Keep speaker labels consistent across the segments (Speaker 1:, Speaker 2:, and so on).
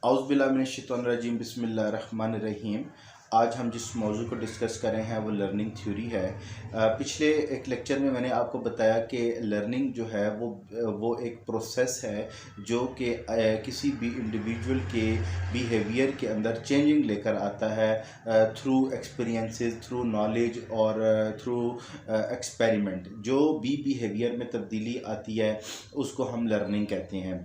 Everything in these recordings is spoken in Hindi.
Speaker 1: औज़ुबिल्लाहिमिनश्शैतानिर्रजीम बिस्मिल्लाहिर्रहमानिर्रहीम। आज हम जिस मौजू को डिस्कस कर रहे हैं वो लर्निंग थ्योरी है। पिछले एक लेक्चर में मैंने आपको बताया कि लर्निंग जो है वो एक प्रोसेस है जो कि किसी भी इंडिविजुअल के बिहेवियर के अंदर चेंजिंग लेकर आता है थ्रू एक्सपीरियंसेस, थ्रू नॉलेज और थ्रू एक्सपेरिमेंट। जो भी बिहेवियर में तब्दीली आती है उसको हम लर्निंग कहते हैं।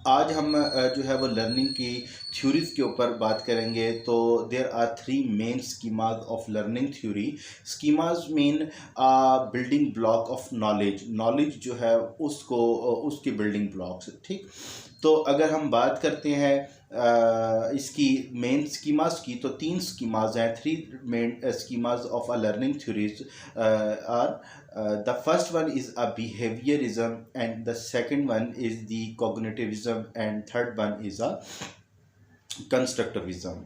Speaker 1: आज हम जो है वो लर्निंग की थ्योरीज़ के ऊपर बात करेंगे। तो there are three main schemas of learning theory. Schemas mean building block of knowledge. Knowledge जो है उसको उसकी बिल्डिंग ब्लॉक्स, ठीक। तो अगर हम बात करते हैं इसकी मेन स्कीमाज की, तो तीन स्कीमाज हैं। Three main schemas of a learning theories are the first one is a behaviorism, and the second one is the cognitivism, and third one is a constructivism.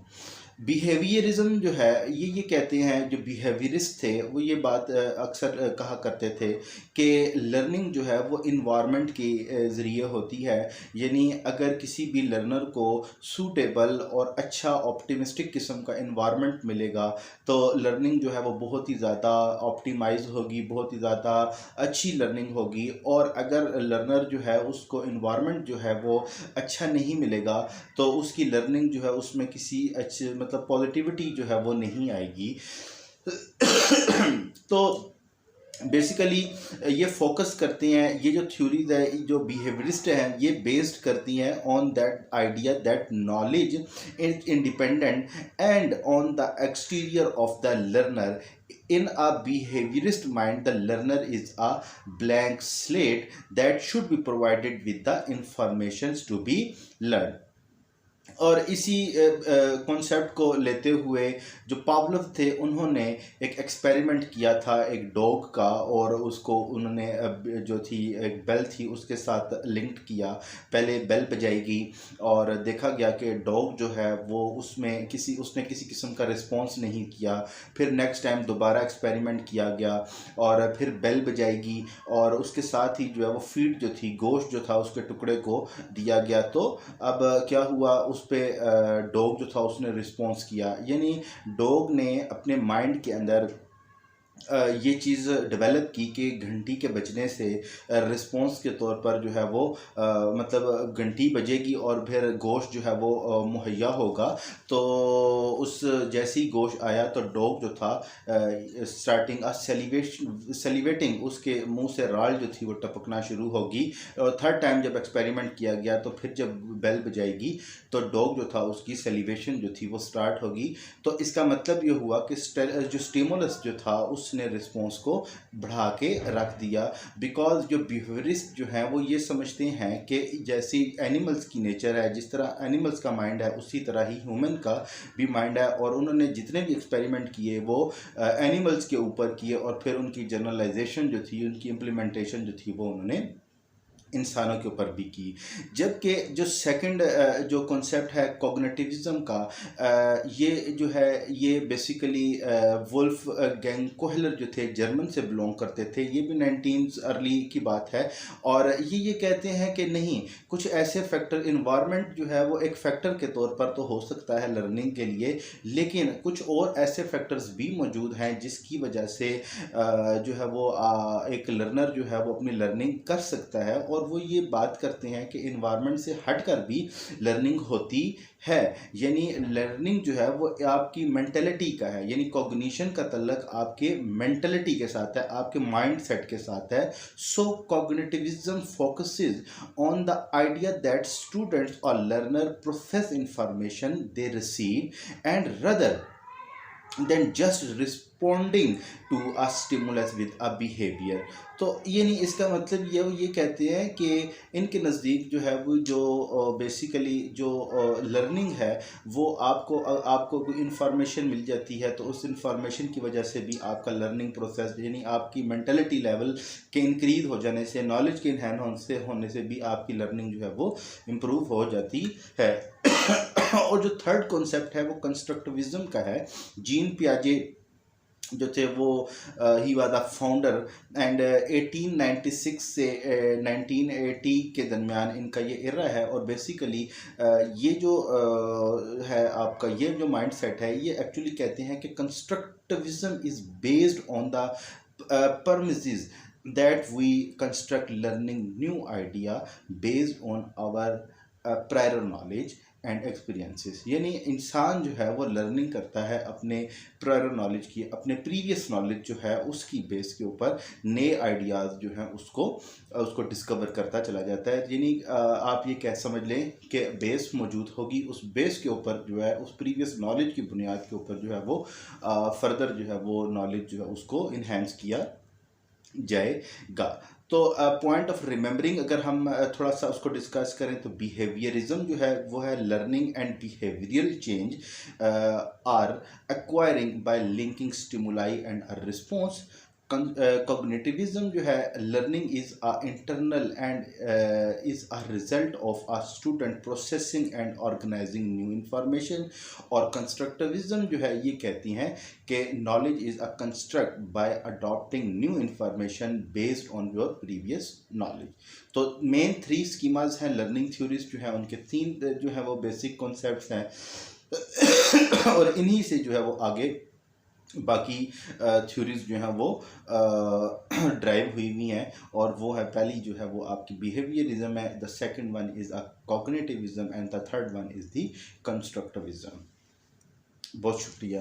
Speaker 1: Behaviourism जो है ये कहते हैं, जो बिहेवियरिस्ट थे वो ये बात अक्सर कहा करते थे कि लर्निंग जो है वो इन्वायरमेंट के ज़रिए होती है। यानी अगर किसी भी लर्नर को सूटेबल और अच्छा ऑप्टिमिस्टिक किस्म का इन्वायरमेंट मिलेगा तो लर्निंग जो है वो बहुत ही ज़्यादा ऑप्टिमाइज होगी, बहुत ही ज़्यादा अच्छी लर्निंग होगी। और अगर लर्नर जो है उसको इन्वायरमेंट जो है वो अच्छा नहीं मिलेगा तो उसकी लर्निंग जो है उसमें किसी अच्छे मतलब पॉजिटिविटी जो है वो नहीं आएगी। तो बेसिकली ये फोकस करते हैं, ये जो थ्योरीज है, जो बिहेवियरिस्ट हैं, ये बेस्ड करती हैं on that idea that knowledge is independent and on the exterior of the learner. In a behaviorist mind, the learner is a blank slate that should be provided with the informations to be learned. और इसी कॉन्सेप्ट को लेते हुए जो पावलोव थे उन्होंने एक एक्सपेरिमेंट किया था एक डॉग का, और उसको उन्होंने जो थी एक बेल थी उसके साथ लिंक किया। पहले बेल बजाएगी और देखा गया कि डॉग जो है वो उसने किसी किस्म का रिस्पॉन्स नहीं किया। फिर नेक्स्ट टाइम दोबारा एक्सपेरिमेंट किया गया और फिर बेल बजाएगी और उसके साथ ही जो है वो फीड जो थी, गोश्त जो था, उसके टुकड़े को दिया गया। तो अब क्या हुआ, उस पे डॉग जो था उसने रिस्पॉन्स किया। यानी डॉग ने अपने माइंड के अंदर ये चीज़ डेवलप की कि घंटी के बजने से रिस्पॉन्स के तौर पर जो है वो मतलब घंटी बजेगी और फिर गोश्त जो है वो मुहैया होगा। तो उस जैसी गोश्त आया तो डॉग जो था स्टार्टिंग सेलिवेटिंग, उसके मुंह से राल जो थी वो टपकना शुरू होगी। और थर्ड टाइम जब एक्सपेरिमेंट किया गया तो फिर जब बेल बजाएगी तो डॉग जो था उसकी सेलिवेशन जो थी वो स्टार्ट होगी। तो इसका मतलब ये हुआ कि जो स्टिमुलस जो था उसने रिस्पॉन्स को बढ़ा के रख दिया। बिकॉज जो बिहेवियरिस्ट जो हैं वो ये समझते हैं कि जैसी एनिमल्स की नेचर है, जिस तरह एनिमल्स का माइंड है उसी तरह ही ह्यूमन का भी माइंड है। और उन्होंने जितने भी एक्सपेरिमेंट किए वो एनिमल्स के ऊपर किए और फिर उनकी जनरलाइजेशन जो थी, उनकी इम्प्लीमेंटेशन जो थी वो उन्होंने इंसानों के ऊपर भी की। जबकि जो सेकंड जो कॉन्सेप्ट है कॉग्निटिविज्म का, ये जो है ये बेसिकली वुल्फ गैंग कोहलर जो थे जर्मन से बिलोंग करते थे। ये भी 19 अर्ली की बात है। और ये कहते हैं कि नहीं, कुछ ऐसे फैक्टर, इन्वायरमेंट जो है वो एक फैक्टर के तौर पर तो हो सकता है लर्निंग के लिए, लेकिन कुछ और ऐसे फैक्टर्स भी मौजूद हैं जिसकी वजह से जो है वो एक लर्नर जो है वो अपनी लर्निंग कर सकता है। और वो ये बात करते हैं कि इन्वायरमेंट से हटकर भी लर्निंग होती है। यानी लर्निंग जो है वो आपकी मेंटलिटी का है, यानी कॉग्निशन का तल्लक आपके मेंटलिटी के साथ है, आपके माइंड सेट के साथ है। So cognitivism focuses on the idea that students और learner process information they receive and rather then just responding to a stimulus with a behavior। तो ये नहीं, इसका मतलब ये कहते हैं कि इनके नज़दीक जो है वो जो बेसिकली जो लर्निंग है वो आपको कोई इन्फॉर्मेशन मिल जाती है तो उस इन्फॉर्मेशन की वजह से भी आपका लर्निंग प्रोसेस, यानी आपकी मेंटलिटी लेवल के इंक्रीज हो जाने से, नॉलेज के इन्हांस होने से भी आपकी लर्निंग जो है वो इम्प्रूव हो जाती है। और जो थर्ड कॉन्सेप्ट है वो कंस्ट्रक्टिविज्म का है। जीन पियाजे जो थे वो he was the founder and 1896 से 1980 के दरमियान इनका ये इरा है। और बेसिकली ये जो है आपका ये जो माइंड सेट है ये एक्चुअली कहते हैं कि constructivism is based on the premises that we construct learning new idea based on our prior knowledge and experiences. यानी इंसान जो है वो लर्निंग करता है अपने प्रायर नॉलेज की, अपने प्रीवियस नॉलेज जो है उसकी बेस के ऊपर नए आइडियाज़ जो हैं उसको डिस्कवर करता चला जाता है। यानी आप ये कह समझ लें कि बेस मौजूद होगी, उस बेस के ऊपर जो है उस प्रीवियस नॉलेज की बुनियाद के ऊपर जो है वो फर्दर जो है वो नॉलेज जो है उसको इन्हेंस किया जाएगा। तो पॉइंट ऑफ रिमेंबरिंग अगर हम थोड़ा सा उसको डिस्कस करें तो बिहेवियरिज्म जो है वो है learning and behavioural change are acquiring by linking stimuli and a response. Cognitivism जो है learning is a internal and is a result of a student processing and organising new information. और कंस्ट्रक्टिविज्म जो है ये कहती हैं कि knowledge is a construct by adopting new information based on your previous knowledge. तो मेन 3 स्कीमाज हैं लर्निंग थ्योरीज जो है, उनके 3 जो है वो बेसिक कॉन्सेप्ट्स हैं और इन्हीं से जो है वो आगे बाकी थ्योरीज जो हैं वो ड्राइव हुई हैं। और वो है पहली जो है वो आपकी बिहेवियरिज्म है, the second one is a cognitivism and the third one is the constructivism. बहुत शुक्रिया।